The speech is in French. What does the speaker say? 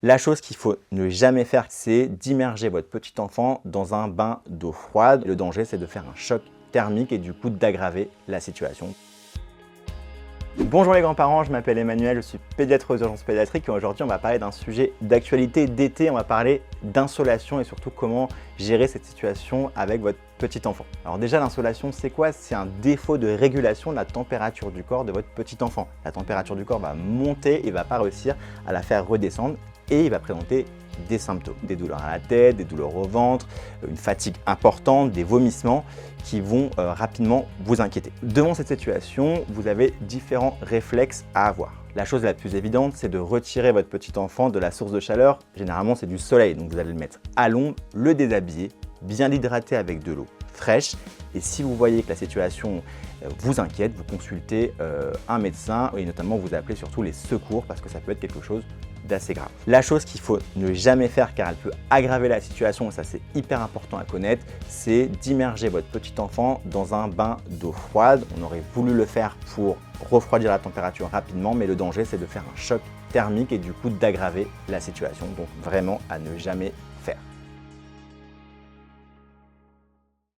La chose qu'il faut ne jamais faire, c'est d'immerger votre petit enfant dans un bain d'eau froide. Le danger, c'est de faire un choc thermique et du coup d'aggraver la situation. Bonjour les grands-parents, je m'appelle Emmanuel, je suis pédiatre aux urgences pédiatriques et aujourd'hui on va parler d'un sujet d'actualité d'été, on va parler d'insolation et surtout comment gérer cette situation avec votre petit enfant. Alors déjà l'insolation c'est quoi? C'est un défaut de régulation de la température du corps de votre petit enfant. La température du corps va monter et ne va pas réussir à la faire redescendre et il va présenter des symptômes, des douleurs à la tête, des douleurs au ventre, une fatigue importante, des vomissements qui vont rapidement vous inquiéter. Devant cette situation, vous avez différents réflexes à avoir. La chose la plus évidente, c'est de retirer votre petit enfant de la source de chaleur. Généralement, c'est du soleil, donc vous allez le mettre à l'ombre, le déshabiller, bien l'hydrater avec de l'eau fraîche. Et si vous voyez que la situation vous inquiète, vous consultez un médecin et notamment vous appelez surtout les secours parce que ça peut être quelque chose d'assez grave. La chose qu'il faut ne jamais faire car elle peut aggraver la situation, et ça c'est hyper important à connaître, c'est d'immerger votre petit enfant dans un bain d'eau froide. On aurait voulu le faire pour refroidir la température rapidement, mais le danger c'est de faire un choc thermique et du coup d'aggraver la situation. Donc vraiment à ne jamais